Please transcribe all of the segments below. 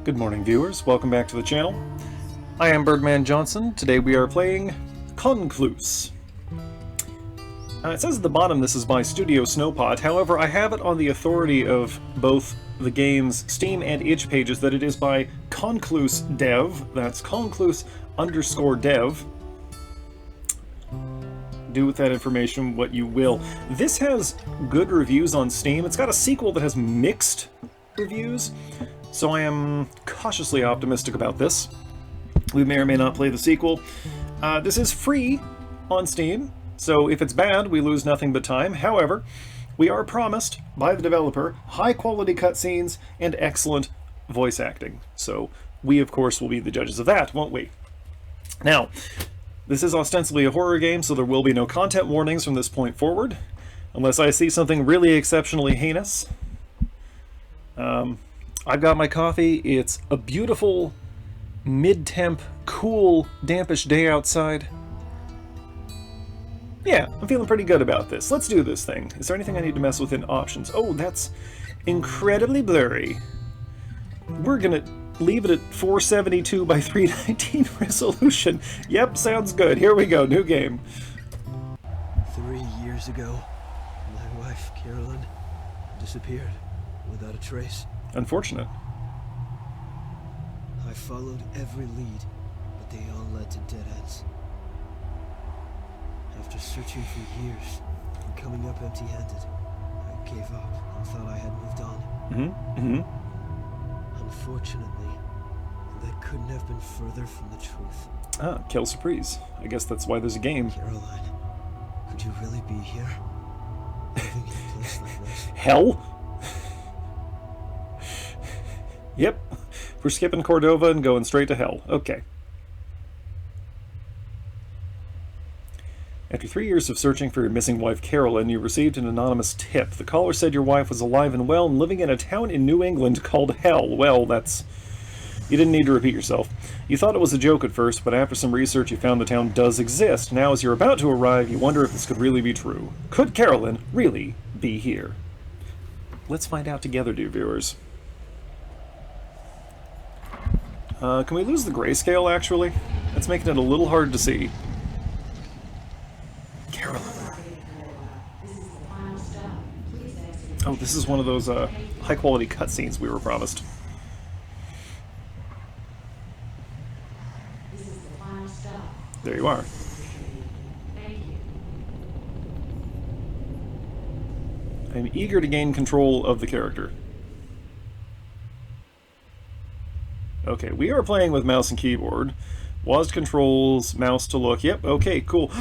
Good morning, viewers. Welcome back to the channel. I am Birdman Johnson. Today we are playing Concluse. It says at the bottom this is by Studio Snowpot. However, I have it on the authority of both the game's Steam and itch pages that it is by Concluse Dev. That's Concluse_dev. Do with that information what you will. This has good reviews on Steam. It's got a sequel that has mixed reviews, so I am cautiously optimistic about this. We may or may not play the sequel. This is free on Steam, so if it's bad, we lose nothing but time. However, we are promised by the developer high-quality cutscenes and excellent voice acting. So we, of course, will be the judges of that, won't we? Now, this is ostensibly a horror game, so there will be no content warnings from this point forward, unless I see something really exceptionally heinous. I've got my coffee. It's a beautiful, mid-temp, cool, dampish day outside. Yeah, I'm feeling pretty good about this. Let's do this thing. Is there anything I need to mess with in options? Oh, that's incredibly blurry. We're gonna leave it at 472 by 319 resolution. Yep, sounds good. Here we go, new game. 3 years ago, my wife, Carolyn, disappeared without a trace. Unfortunate. I followed every lead, but they all led to dead ends. After searching for years and coming up empty-handed, I gave up and thought I had moved on. Unfortunately, that couldn't have been further from the truth. Ah, kill surprise. I guess that's why there's a game. Caroline, could you really be here? Living in a place like this? Hell? Yep. We're skipping Cordova and going straight to hell. Okay. After 3 years of searching for your missing wife, Carolyn, you received an anonymous tip. The caller said your wife was alive and well and living in a town in New England called Hell. Well, that's... You didn't need to repeat yourself. You thought it was a joke at first, but after some research you found the town does exist. Now, as you're about to arrive, you wonder if this could really be true. Could Carolyn really be here? Let's find out together, dear viewers. Can we lose the grayscale, actually? That's making it a little hard to see. Carolyn. Oh, this is one of those high-quality cutscenes we were promised. There you are. I'm eager to gain control of the character. Okay, we are playing with mouse and keyboard. WASD controls, mouse to look. Yep, okay, cool.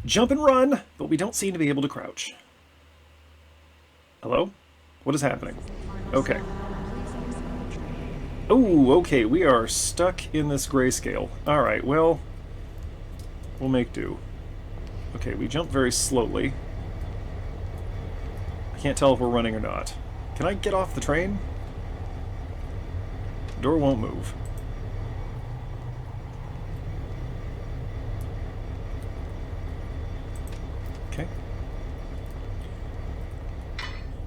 Jump and run, but we don't seem to be able to crouch. Hello? What is happening? Okay. Oh, okay, we are stuck in this grayscale. Alright, well, we'll make do. Okay, we jump very slowly. I can't tell if we're running or not. Can I get off the train? The door won't move. Okay.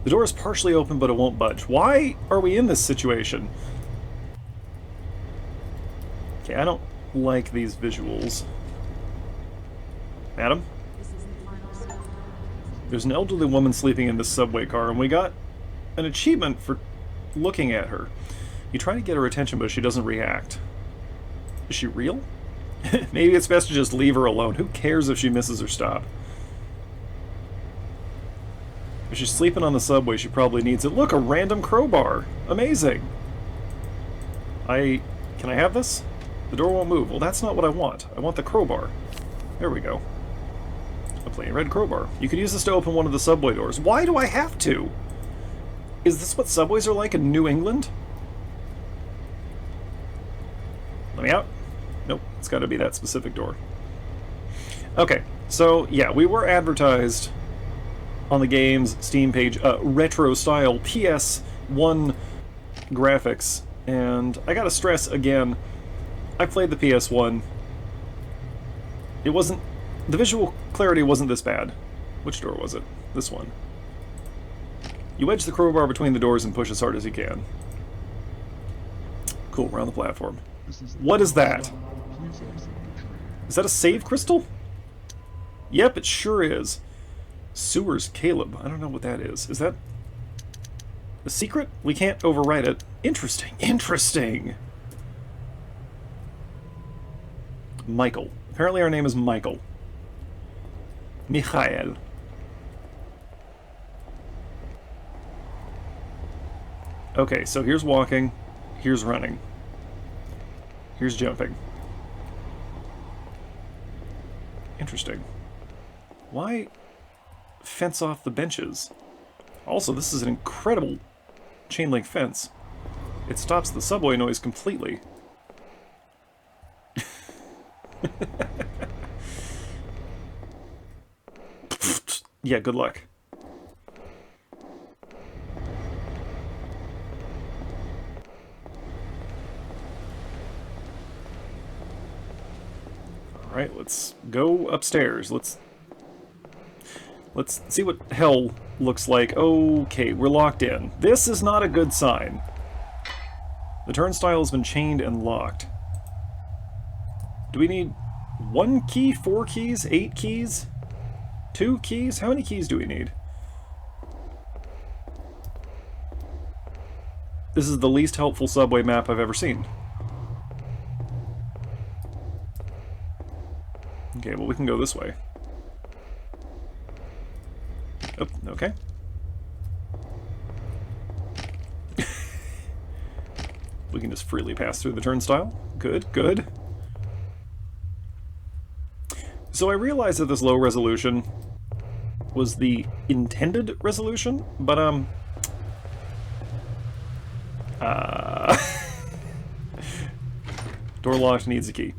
The door is partially open, but it won't budge. Why are we in this situation? Okay, I don't like these visuals. Madam? There's an elderly woman sleeping in this subway car, and we got an achievement for looking at her. You try to get her attention, but she doesn't react. Is she real? Maybe it's best to just leave her alone. Who cares if she misses her stop? If she's sleeping on the subway, she probably needs it. Look, a random crowbar. Amazing. Can I have this? The door won't move. Well, that's not what I want. I want the crowbar. There we go. A plain red crowbar. You could use this to open one of the subway doors. Why do I have to? Is this what subways are like in New England? Let me out. Nope, it's got to be that specific door. Okay, so yeah, we were advertised on the game's Steam page, retro style PS1 graphics, and I gotta stress again, I played the PS1. It wasn't, the visual clarity wasn't this bad. Which door was it? This one. You wedge the crowbar between the doors and push as hard as you can. Cool, we're on the platform. What is that? Is that a save crystal? Yep, it sure is. Sewers Caleb. I don't know what that is. Is that a secret? We can't overwrite it. Interesting. Interesting. Michael. Apparently our name is Michael. Michael. Okay, so here's walking. Here's running. Here's jumping. Interesting. Why fence off the benches? Also, this is an incredible chain link fence. It stops the subway noise completely. Yeah, good luck. Alright, let's go upstairs. Let's see what hell looks like. Okay, we're locked in. This is not a good sign. The turnstile has been chained and locked. Do we need 1 key, 4 keys, 8 keys? 2 keys? How many keys do we need? This is the least helpful subway map I've ever seen. Okay, well we can go this way. Oh, okay. We can just freely pass through the turnstile. Good, good. So I realized that this low resolution was the intended resolution, but door locked, needs a key.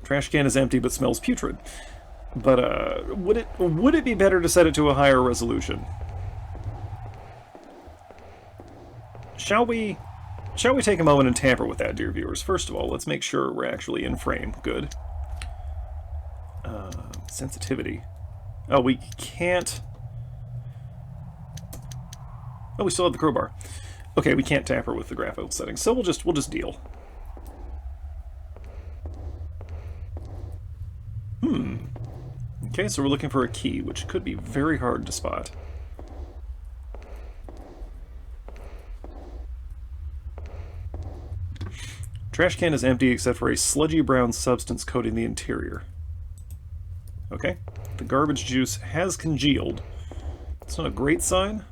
Trash can is empty but smells putrid. But would it be better to set it to a higher resolution? Shall we take a moment and tamper with that, dear viewers? First of all, let's make sure we're actually in frame. Good. Sensitivity. Oh, we can't... Oh, we still have the crowbar. Okay, we can't tamper with the graphical settings, so we'll just deal. Okay, so we're looking for a key, which could be very hard to spot. Trash can is empty except for a sludgy brown substance coating the interior. Okay, the garbage juice has congealed. It's not a great sign.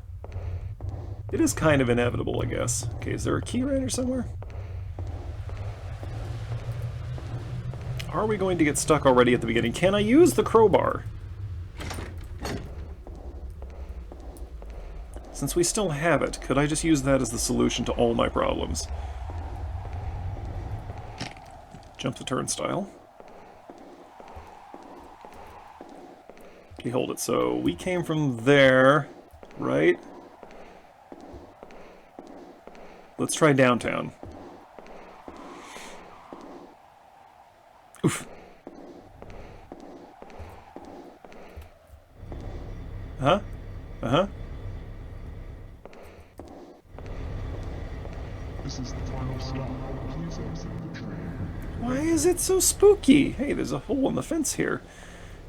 It is kind of inevitable, I guess. Okay, is there a key around here somewhere? Are we going to get stuck already at the beginning? Can I use the crowbar? Since we still have it, could I just use that as the solution to all my problems? Jump the turnstile. Okay, hold it. So we came from there, right? Let's try downtown. Oof. Huh? Uh-huh. This is the final stop. Please exit the train. Why is it so spooky? Hey, there's a hole in the fence here.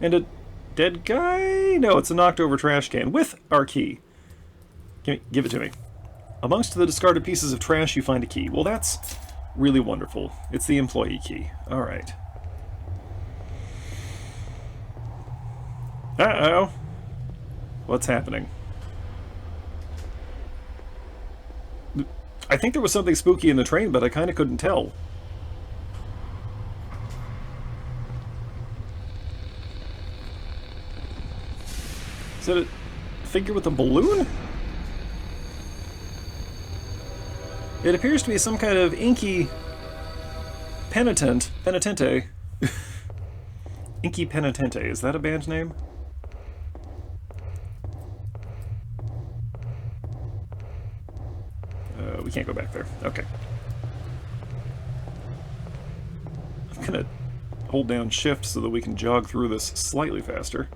And a dead guy? No, it's a knocked over trash can with our key. Give it to me. Amongst the discarded pieces of trash, you find a key. Well, that's really wonderful. It's the employee key. All right. Uh-oh. What's happening? I think there was something spooky in the train, but I kind of couldn't tell. Is that a figure with a balloon? It appears to be some kind of inky penitente. Inky Penitente, is that a band name? We can't go back there. Okay. I'm gonna hold down shift so that we can jog through this slightly faster.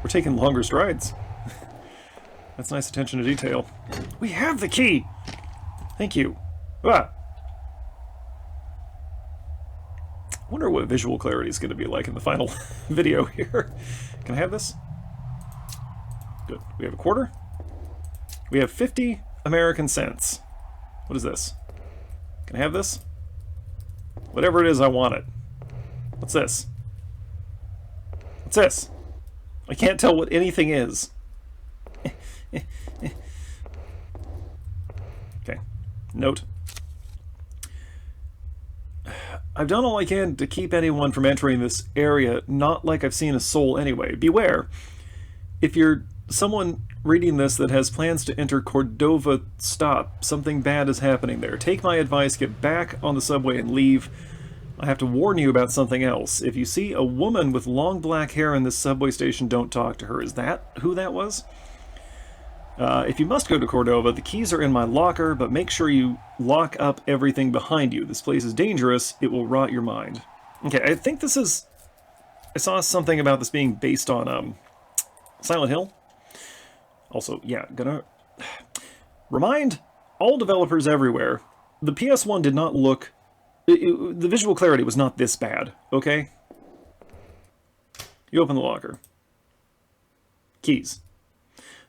We're taking longer strides. That's nice attention to detail. We have the key! Thank you. Ah! I wonder what visual clarity is going to be like in the final video here. Can I have this? Good. We have a quarter. We have 50 American cents. What is this? Can I have this? Whatever it is, I want it. What's this? What's this? I can't tell what anything is. Okay. Note. I've done all I can to keep anyone from entering this area, not like I've seen a soul anyway. Beware. If you're someone reading this that has plans to enter Cordova, stop. Something bad is happening there. Take my advice, get back on the subway and leave. I have to warn you about something else. If you see a woman with long black hair in this subway station, don't talk to her. Is that who that was? If you must go to Cordova, the keys are in my locker, but make sure you lock up everything behind you. This place is dangerous. It will rot your mind. Okay, I think this is... I saw something about this being based on Silent Hill. Also, yeah, gonna... Remind all developers everywhere, the PS1 did not look... the visual clarity was not this bad, okay? You open the locker. Keys.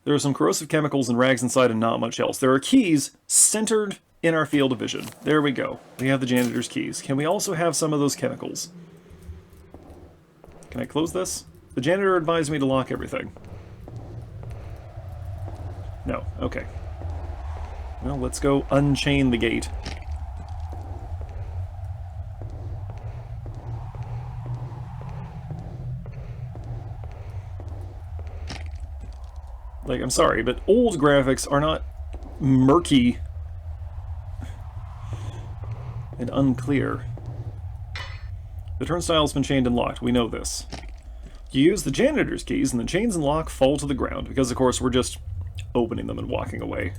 There are some corrosive chemicals and rags inside and not much else. There are keys centered in our field of vision. There we go. We have the janitor's keys. Can we also have some of those chemicals? Can I close this? The janitor advised me to lock everything. No. Okay. Well, let's go unchain the gate. Like, I'm sorry, but old graphics are not murky and unclear. The turnstile's been chained and locked. We know this. You use the janitor's keys, and the chains and lock fall to the ground, because, of course, we're just opening them and walking away.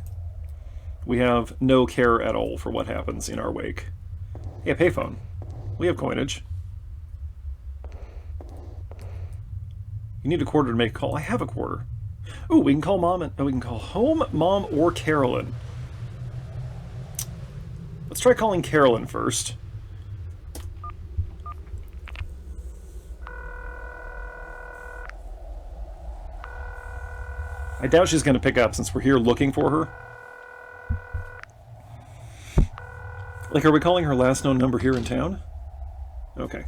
We have no care at all for what happens in our wake. Yeah, payphone. We have coinage. You need a quarter to make a call. I have a quarter. Ooh, we can call Mom and... Oh, we can call home, Mom, or Carolyn. Let's try calling Carolyn first. I doubt she's going to pick up since we're here looking for her. Like, are we calling her last known number here in town? Okay.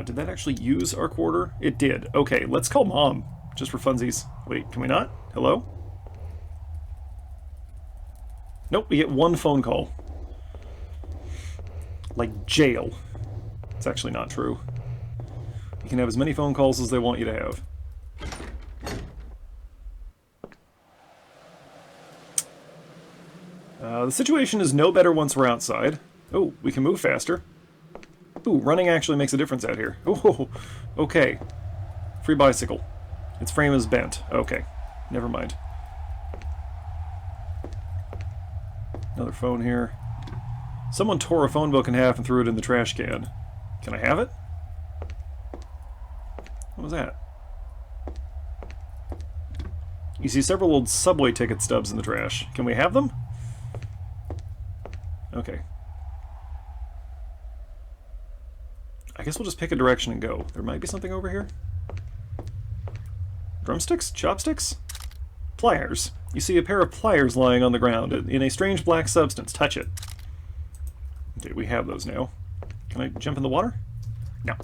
Did that actually use our quarter? It did. Okay, let's call Mom, just for funsies. Wait, can we not? Hello? Nope, we get one phone call. Like jail. It's actually not true. You can have as many phone calls as they want you to have. The situation is no better once we're outside. Oh, we can move faster. Ooh, running actually makes a difference out here. Oh, okay. Free bicycle. Its frame is bent. Okay, never mind. Another phone here. Someone tore a phone book in half and threw it in the trash can. Can I have it? What was that? You see several old subway ticket stubs in the trash. Can we have them? Okay. I guess we'll just pick a direction and go. There might be something over here. Drumsticks? Chopsticks? Pliers. You see a pair of pliers lying on the ground in a strange black substance. Touch it. Okay, we have those now. Can I jump in the water? No.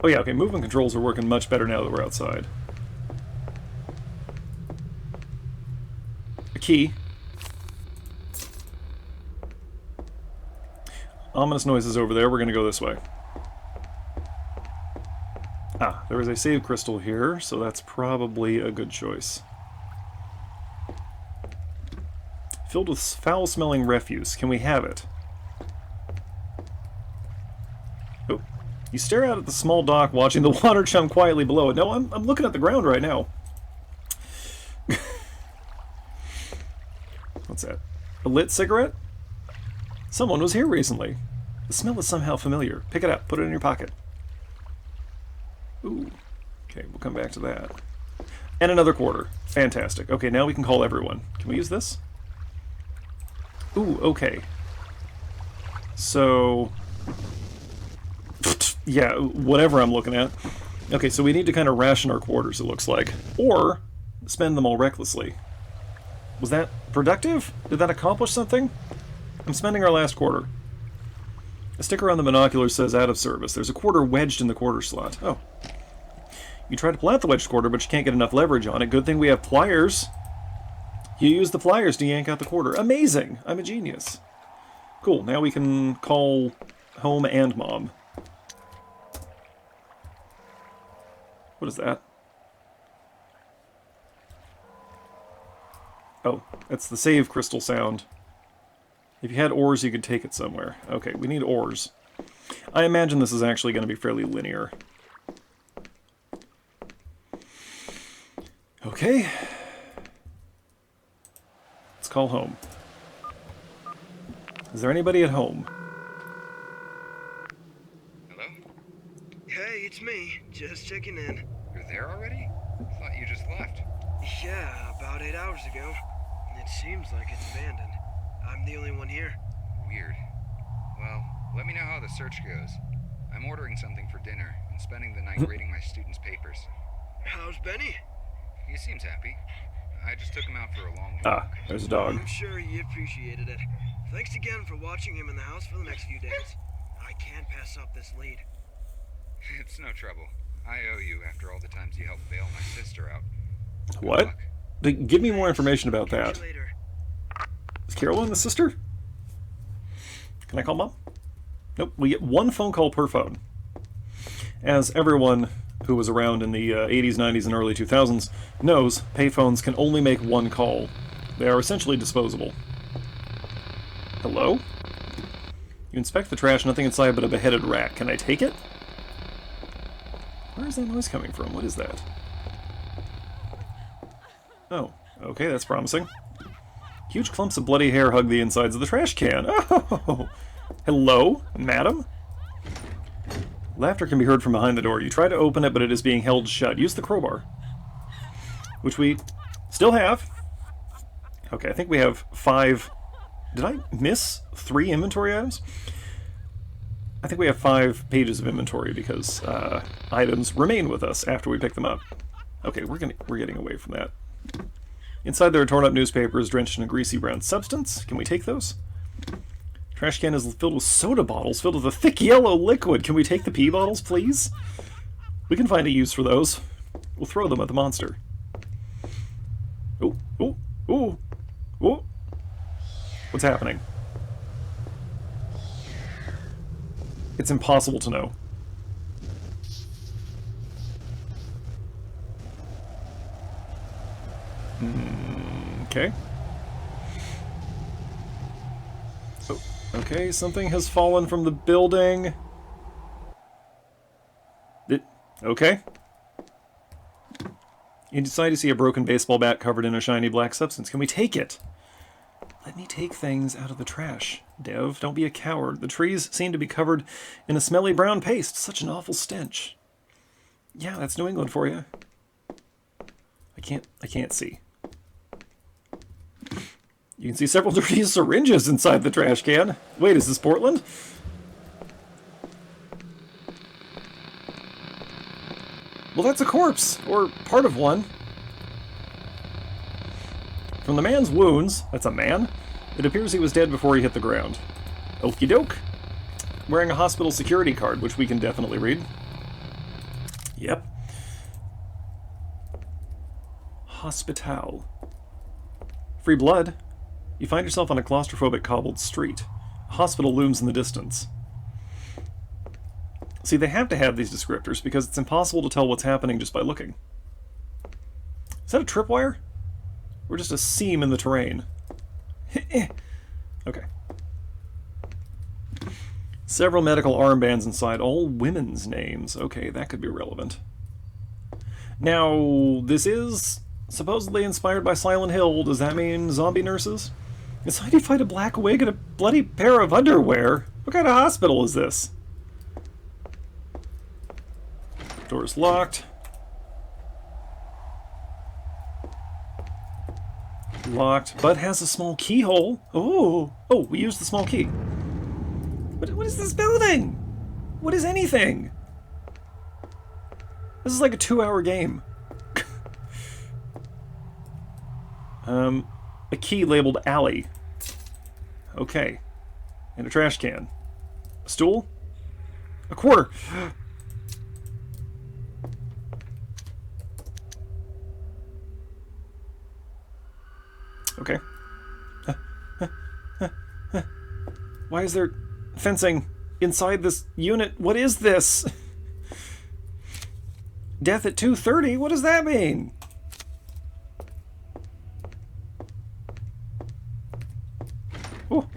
Oh yeah, okay, movement controls are working much better now that we're outside. A key. Ominous noises over there. We're going to go this way. Ah, there is a save crystal here, so that's probably a good choice. Filled with foul-smelling refuse. Can we have it? Oh. You stare out at the small dock, watching the water chum quietly below it. No, I'm looking at the ground right now. What's that? A lit cigarette? Someone was here recently. The smell is somehow familiar. Pick it up. Put it in your pocket. Ooh. Okay, we'll come back to that. And another quarter. Fantastic. Okay, now we can call everyone. Can we use this? Ooh, okay. So... yeah, whatever I'm looking at. Okay, so we need to kind of ration our quarters, it looks like. Or spend them all recklessly. Was that productive? Did that accomplish something? I'm spending our last quarter. A sticker on the binoculars says out of service. There's a quarter wedged in the quarter slot. Oh. You try to pull out the wedged quarter, but you can't get enough leverage on it. Good thing we have pliers. You use the pliers to yank out the quarter. Amazing! I'm a genius. Cool, now we can call home and mom. What is that? Oh, that's the save crystal sound. If you had ores, you could take it somewhere. Okay, we need ores. I imagine this is actually going to be fairly linear. Okay. Let's call home. Is there anybody at home? Hello? Hey, it's me. Just checking in. You're there already? I thought you just left. Yeah, about 8 hours ago. It seems like it's abandoned. I'm the only one here. Weird. Well, let me know how the search goes. I'm ordering something for dinner and spending the night reading my students' papers. How's Benny? He seems happy. I just took him out for a long walk. Ah, there's a dog. I'm sure he appreciated it. Thanks again for watching him in the house for the next few days. I can't pass up this lead. It's no trouble. I owe you after all the times you helped bail my sister out. Good What? luck. Give me more information about Catch that. you later. Is Carolyn the sister? Can I call mom? Nope, we get one phone call per phone. As everyone who was around in the 80s, 90s, and early 2000s knows, payphones can only make one call. They are essentially disposable. Hello? You inspect the trash, nothing inside but a beheaded rat. Can I take it? Where is that noise coming from? What is that? Oh, okay, that's promising. Huge clumps of bloody hair hug the insides of the trash can. Oh! Hello, madam? Laughter can be heard from behind the door. You try to open it, but it is being held shut. Use the crowbar. Which we still have. Okay, I think we have 5... Did I miss 3 inventory items? I think we have 5 pages of inventory because items remain with us after we pick them up. Okay, we're getting away from that. Inside there are torn up newspapers drenched in a greasy brown substance. Can we take those? Trash can is filled with soda bottles filled with a thick yellow liquid. Can we take the pee bottles, please? We can find a use for those. We'll throw them at the monster. Oh, oh, oh, oh. What's happening? It's impossible to know. Okay. Oh, okay, something has fallen from the building. Okay. Inside you see a broken baseball bat covered in a shiny black substance. Can we take it? Let me take things out of the trash. Dev, don't be a coward. The trees seem to be covered in a smelly brown paste. Such an awful stench. Yeah, that's New England for you. I can't see. You can see several dirty syringes inside the trash can. Wait, is this Portland? Well, that's a corpse, or part of one. From the man's wounds, that's a man, it appears he was dead before he hit the ground. Okie doke. Wearing a hospital security card, which we can definitely read. Yep. Hospital. Free blood. You find yourself on a claustrophobic cobbled street. A hospital looms in the distance. See, they have to have these descriptors because it's impossible to tell what's happening just by looking. Is that a tripwire? Or just a seam in the terrain? Okay. Several medical armbands inside, all women's names. Okay, that could be relevant. Now, this is supposedly inspired by Silent Hill. Does that mean zombie nurses? Inside you find a black wig and a bloody pair of underwear. What kind of hospital is this? Door's locked. Locked, but has a small keyhole. Oh, oh, we used the small key. What is this building? What is anything? This is like a 2-hour game. A key labeled alley. Okay. And a trash can. A stool? A quarter! Okay. Why is there fencing inside this unit? What is this? Death at 2:30? What does that mean? Oh.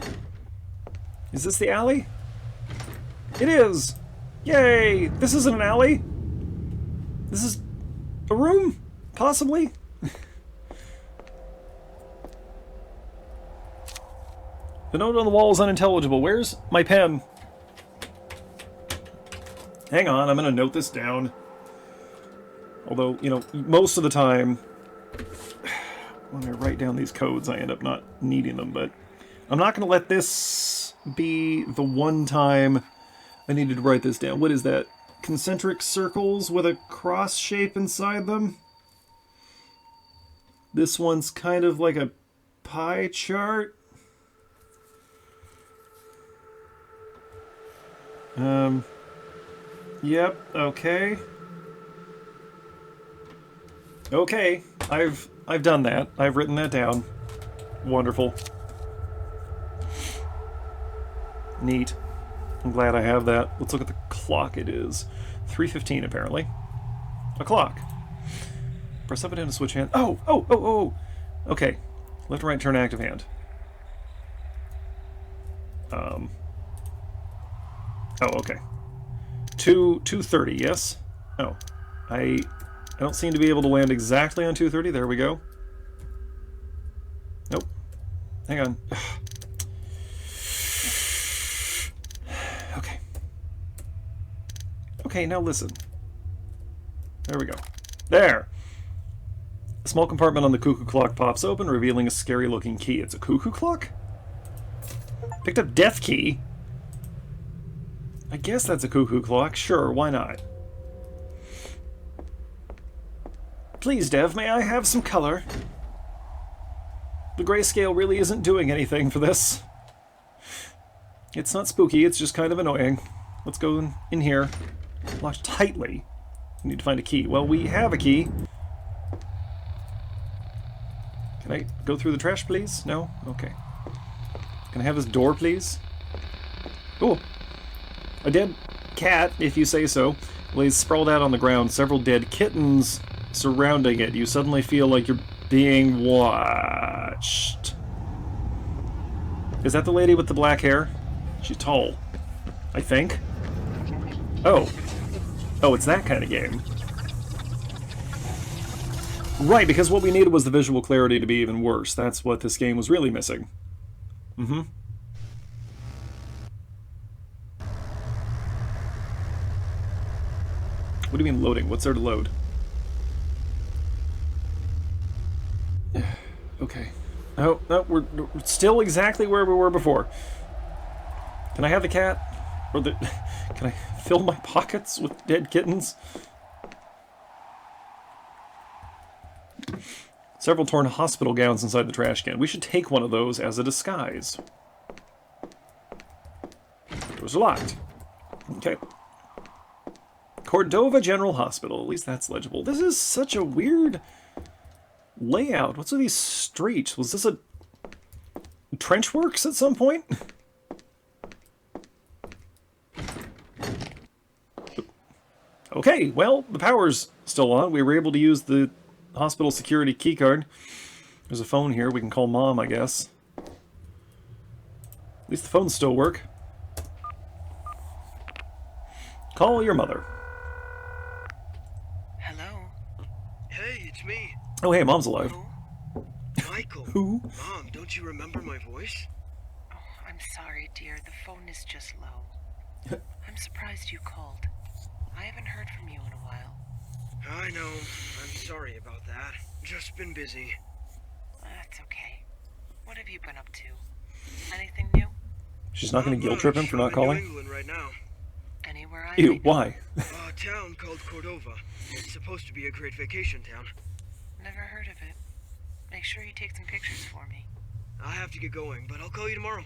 Is this the alley? It is! Yay! This isn't an alley! This is a room? Possibly? The note on the wall is unintelligible. Where's my pen? Hang on, I'm gonna note this down. Although, you know, most of the time, when I write down these codes, I end up not needing them, but I'm not gonna let this be the one time I needed to write this down. What is that? Concentric circles with a cross shape inside them? This one's kind of like a pie chart. Yep, okay. Okay, I've done that. I've written that down. Wonderful. Neat. I'm glad I have that. Let's look at the clock. It is 3:15 apparently. A clock. Press up and down to switch hand. Oh! Okay. Left and right turn active hand. Oh, okay. 2:30, yes? Oh. I don't seem to be able to land exactly on 2:30. There we go. Nope. Hang on. Okay. Okay, now listen. There we go. There! A small compartment on the cuckoo clock pops open, revealing a scary-looking key. It's a cuckoo clock? Picked up death key? I guess that's a cuckoo clock. Sure, why not? Please, Dev, may I have some color? The grayscale really isn't doing anything for this. It's not spooky, it's just kind of annoying. Let's go in here. Locked tightly. We need to find a key. Well, we have a key. Can I go through the trash, please? No? Okay. Can I have this door, please? Oh! A dead cat, if you say so, lays sprawled out on the ground, several dead kittens surrounding it. You suddenly feel like you're being watched. Is that the lady with the black hair? She's tall, I think. Oh. Oh, it's that kind of game. Right, because what we needed was the visual clarity to be even worse. That's what this game was really missing. Mm-hmm. What do you mean loading? What's there to load? Okay. Oh, no, we're still exactly where we were before. Can I have the cat? Or the... Can I fill my pockets with dead kittens? Several torn hospital gowns inside the trash can. We should take one of those as a disguise. Doors are locked. Okay. Cordova General Hospital. At least that's legible. This is such a weird layout. What's with these streets? Was this a trench works at some point? Okay, well, the power's still on. We were able to use the hospital security keycard. There's a phone here. We can call Mom, I guess. At least the phones still work. Call your mother. Hello? Hey, it's me. Oh, hey, Mom's alive. Who? Michael. Who? Mom, don't you remember my voice? Oh, I'm sorry, dear. The phone is just low. I'm surprised you called. I haven't heard from you in a while. I know. I'm sorry about that. Just been busy. That's okay. What have you been up to? Anything new? She's not going to guilt trip him for not New calling? England right now. Anywhere I Ew, might know? why? A town called Cordova. It's supposed to be a great vacation town. Never heard of it. Make sure you take some pictures for me. I have to get going, but I'll call you tomorrow.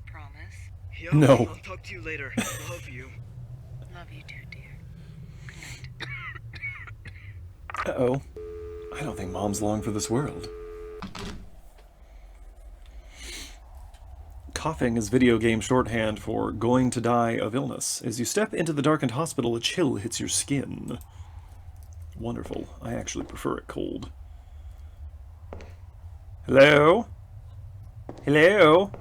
Promise? Yo, No. I'll talk to you later. Love you. Love you too, dear. Good night. Uh-oh. I don't think Mom's long for this world. Coughing is video game shorthand for going to die of illness. As you step into the darkened hospital, a chill hits your skin. Wonderful. I actually prefer it cold. Hello? Hello?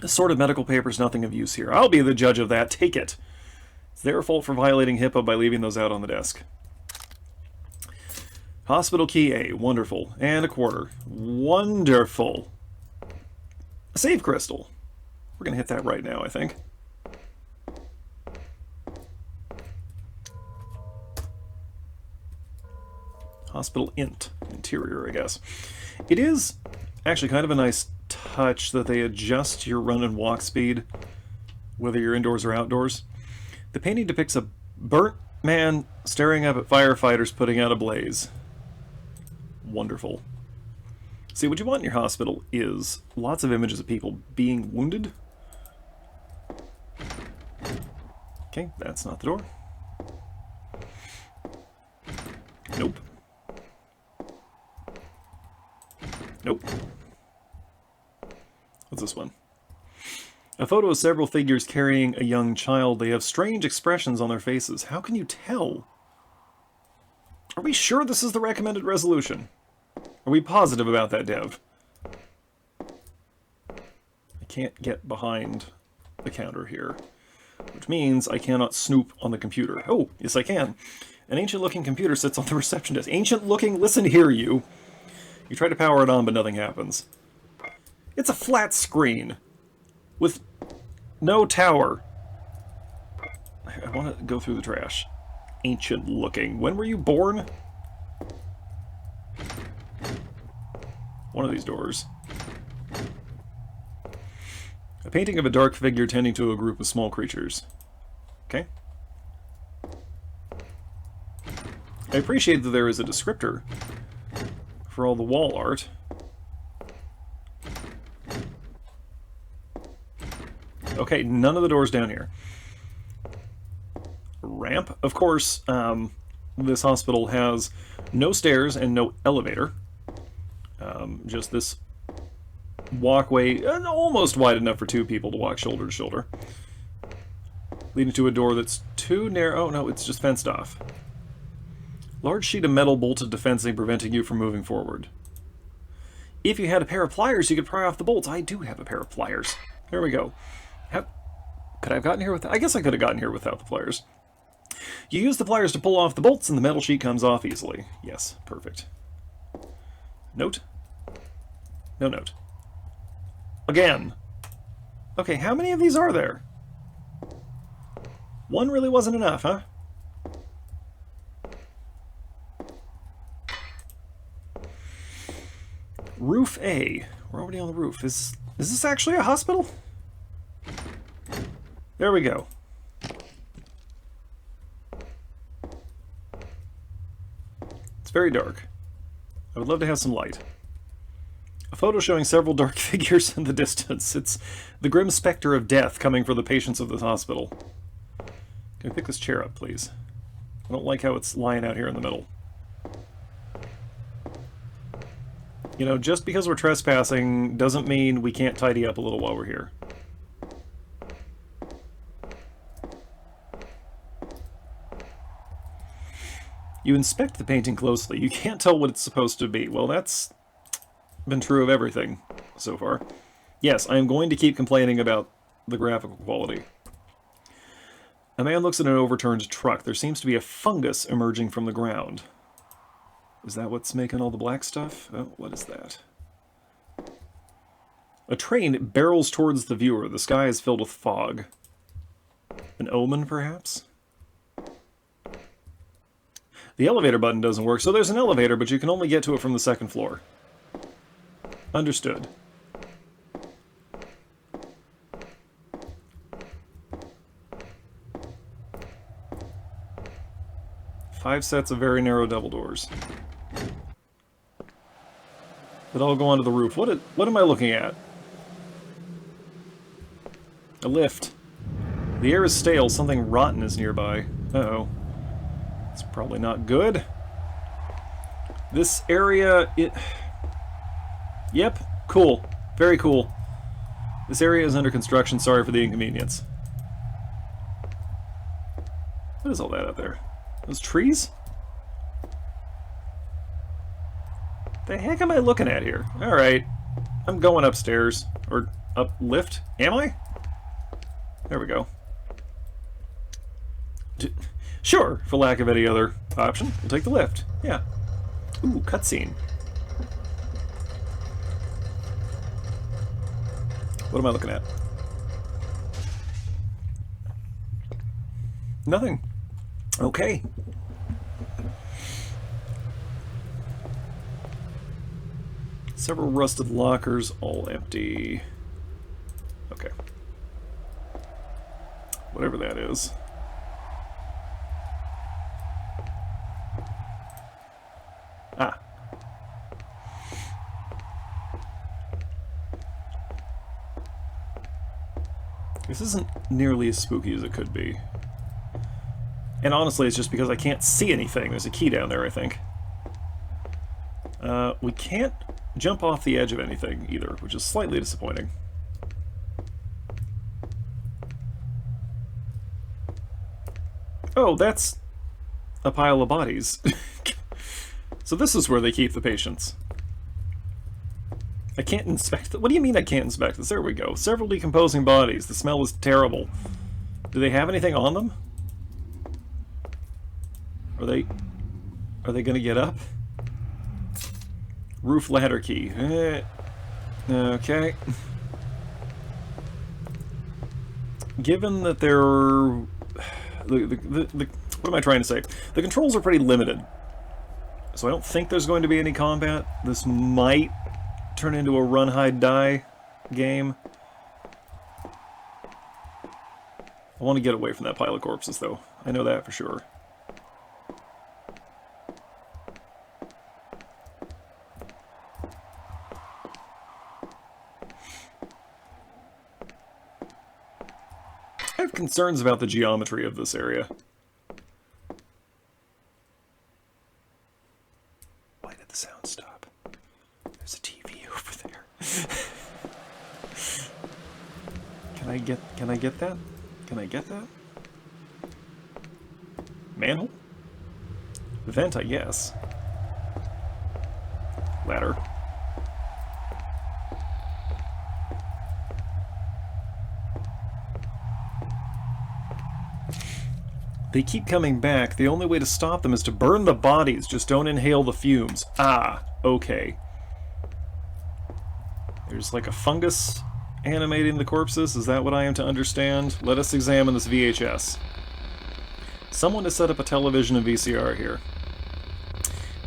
Assorted medical papers, nothing of use here. I'll be the judge of that. Take it. It's their fault for violating HIPAA by leaving those out on the desk. Hospital key A. Wonderful. And a quarter. Wonderful. A save crystal. We're going to hit that right now, I think. Hospital int. Interior, I guess. It is actually kind of a nice touch that they adjust your run and walk speed, whether you're indoors or outdoors. The painting depicts a burnt man staring up at firefighters putting out a blaze. Wonderful. See, what you want in your hospital is lots of images of people being wounded. Okay, that's not the door. Nope. Nope. What's this one? A photo of several figures carrying a young child. They have strange expressions on their faces. How can you tell? Are we sure this is the recommended resolution? Are we positive about that, Dev? I can't get behind the counter here, which means I cannot snoop on the computer. Oh, yes I can. An ancient-looking computer sits on the reception desk. Ancient-looking? Listen here, you. You try to power it on, but nothing happens. It's a flat screen with no tower. I want to go through the trash. Ancient-looking. When were you born? One of these doors. A painting of a dark figure tending to a group of small creatures. Okay. I appreciate that there is a descriptor for all the wall art. Okay, none of the doors down here. Ramp. Of course, this hospital has no stairs and no elevator. Just this walkway, almost wide enough for two people to walk shoulder to shoulder, leading to a door that's too narrow. Oh no, it's just fenced off. Large sheet of metal bolted to fencing, preventing you from moving forward. If you had a pair of pliers, you could pry off the bolts. I do have a pair of pliers. There we go. Could I have gotten here without? I guess I could have gotten here without the pliers. You use the pliers to pull off the bolts, and the metal sheet comes off easily. Yes, perfect. Note? No note. Again. Okay, how many of these are there? One really wasn't enough, huh? Roof A. We're already on the roof. Is this actually a hospital? There we go. It's very dark. I would love to have some light. A photo showing several dark figures in the distance. It's the grim specter of death coming for the patients of this hospital. Can we pick this chair up, please? I don't like how it's lying out here in the middle. You know, just because we're trespassing doesn't mean we can't tidy up a little while we're here. You inspect the painting closely. You can't tell what it's supposed to be. Well, that's been true of everything so far. Yes, I am going to keep complaining about the graphical quality. A man looks at an overturned truck. There seems to be a fungus emerging from the ground. Is that what's making all the black stuff? Oh, what is that? A train barrels towards the viewer. The sky is filled with fog. An omen, perhaps? The elevator button doesn't work, so there's an elevator, but you can only get to it from the second floor. Understood. Five sets of very narrow double doors. That all go onto the roof. What am I looking at? A lift. The air is stale. Something rotten is nearby. Uh-oh. It's probably not good. This area... Yep. Cool. Very cool. This area is under construction. Sorry for the inconvenience. What is all that out there? Those trees? The heck am I looking at here? Alright. I'm going upstairs. Or up lift? Am I? There we go. Sure, for lack of any other option, we'll take the lift. Yeah. Ooh, cutscene. What am I looking at? Nothing. Okay. Several rusted lockers, all empty. Okay. Whatever that is. Ah. This isn't nearly as spooky as it could be. And honestly, it's just because I can't see anything. There's a key down there, I think. We can't jump off the edge of anything either, which is slightly disappointing. Oh, that's a pile of bodies. So this is where they keep the patients. I can't inspect them. What do you mean I can't inspect this? There we go. Several decomposing bodies. The smell is terrible. Do they have anything on them? Are they gonna get up? Roof ladder key. Okay. Given that they're... what am I trying to say? The controls are pretty limited. So I don't think there's going to be any combat. This might turn into a run, hide, die game. I want to get away from that pile of corpses, though. I know that for sure. I have concerns about the geometry of this area. Why did the sound stop? There's a TV over there. Can I get that? Can I get that? Manhole? Vent, I guess. Ladder. They keep coming back. The only way to stop them is to burn the bodies. Just don't inhale the fumes. Ah, okay. There's like a fungus animating the corpses. Is that what I am to understand? Let us examine this VHS. Someone has set up a television and VCR here.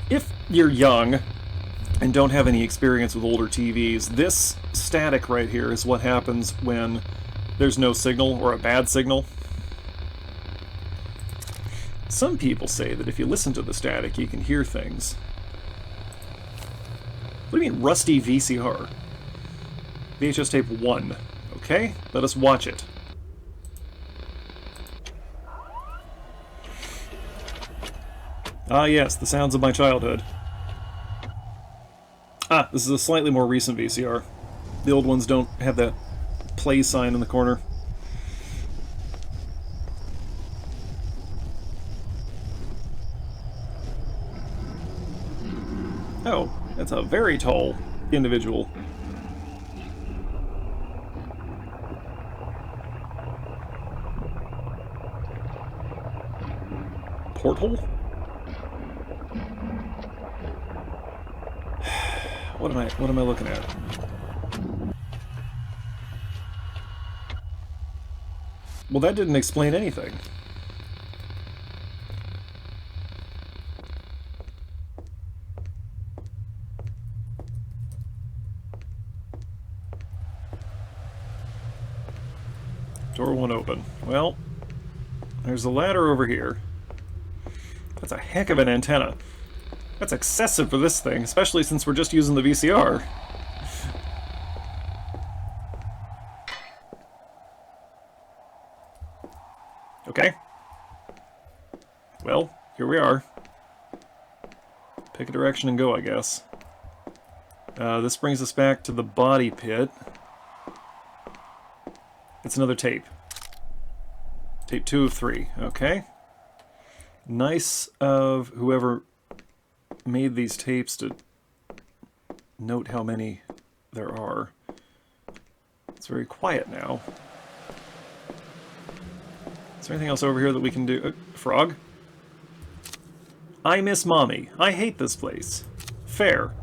If you're young and don't have any experience with older TVs, this static right here is what happens when there's no signal or a bad signal. Some people say that if you listen to the static, you can hear things. What do you mean, rusty VCR? VHS tape 1. Okay, let us watch it. Ah yes, the sounds of my childhood. Ah, this is a slightly more recent VCR. The old ones don't have that play sign in the corner. Oh, that's a very tall individual. Porthole? What am I looking at? Well, that didn't explain anything. Door won't open. Well, there's a ladder over here. That's a heck of an antenna. That's excessive for this thing, especially since we're just using the VCR. Okay. Well, here we are. Pick a direction and go, I guess. This brings us back to the body pit. It's another tape. Tape 2 of 3. Okay. Nice of whoever made these tapes to note how many there are. It's very quiet now. Is there anything else over here that we can do? Frog? I miss Mommy. I hate this place. Fair.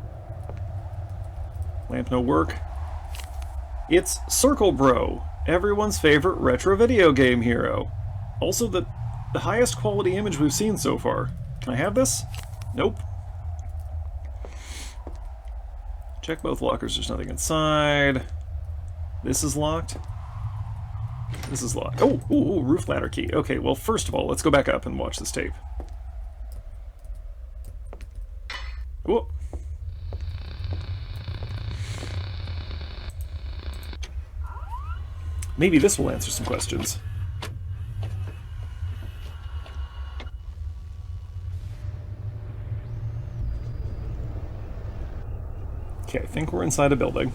Lamp no work. It's Circle Bro, everyone's favorite retro video game hero. Also the highest quality image we've seen so far. Can I have this? Nope. Check both lockers, there's nothing inside. This is locked. This is locked. Oh, ooh, roof ladder key. Okay, well, first of all, let's go back up and watch this tape. Whoa. Maybe this will answer some questions. Okay, I think we're inside a building.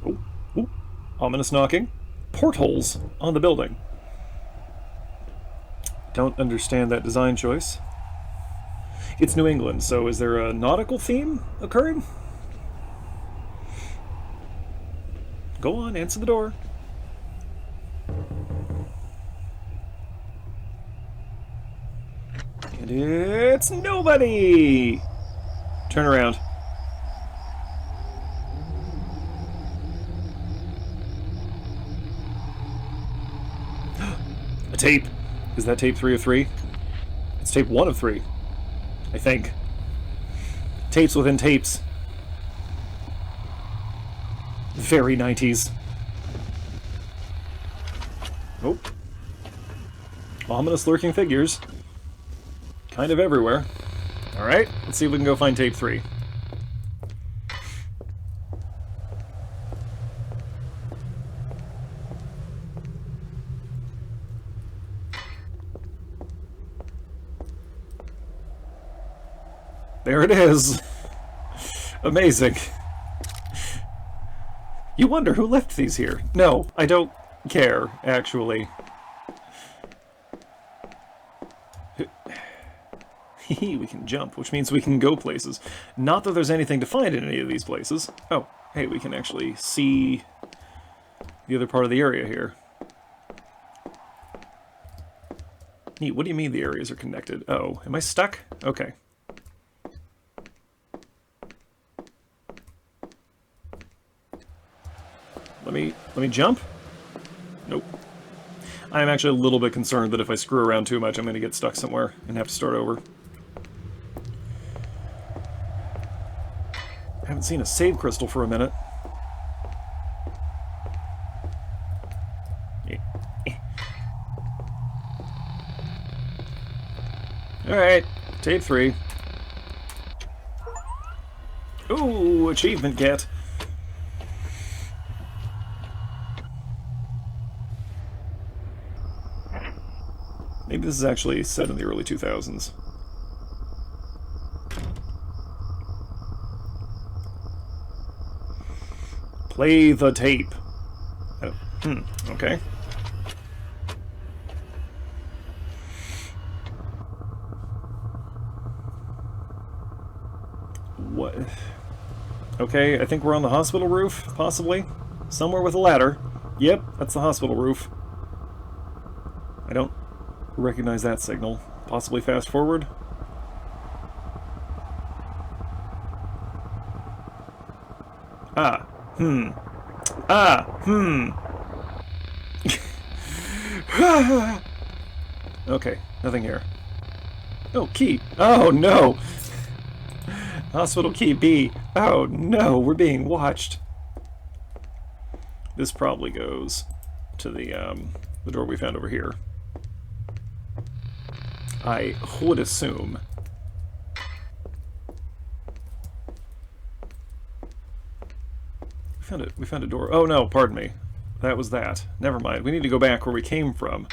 Oh, ooh, ominous knocking. Portholes on the building. Don't understand that design choice. It's New England, so is there a nautical theme occurring? Go on, answer the door. And it's nobody! Turn around. A tape. Is that tape 3 of 3? It's tape 1 of 3, I think. Tapes within tapes. Very 90s. Oh. Ominous lurking figures. Kind of everywhere. Alright, let's see if we can go find tape 3. There it is. Amazing. You wonder who left these here. No, I don't care, actually. We can jump, which means we can go places. Not that there's anything to find in any of these places. Oh, hey, we can actually see the other part of the area here. Neat, what do you mean the areas are connected? Oh, am I stuck? Okay. Let me jump? Nope. I'm actually a little bit concerned that if I screw around too much, I'm going to get stuck somewhere and have to start over. I haven't seen a save crystal for a minute. Alright, tape 3. Ooh, achievement get. Maybe this is actually set in the early 2000s. Play the tape. Oh, okay. What? Okay, I think we're on the hospital roof, possibly. Somewhere with a ladder. Yep, that's the hospital roof. I don't recognize that signal. Possibly fast forward. Okay, nothing here. Oh, key. Oh, no. Hospital key B. Oh, no, we're being watched. This probably goes to the door we found over here. I would assume. We found a door. Oh no, pardon me. That was that. Never mind. We need to go back where we came from.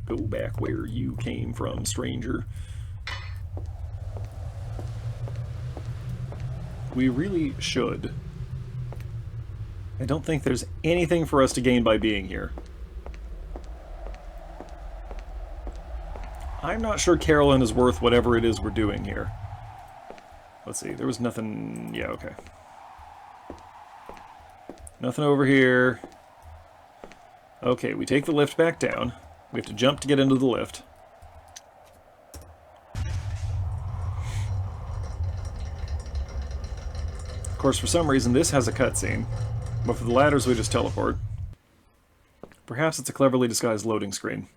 Go back where you came from, stranger. We really should. I don't think there's anything for us to gain by being here. I'm not sure Carolyn is worth whatever it is we're doing here. Let's see, there was nothing... Yeah, okay. Nothing over here. Okay, we take the lift back down. We have to jump to get into the lift. Of course, for some reason, this has a cutscene. But for the ladders, we just teleport. Perhaps it's a cleverly disguised loading screen.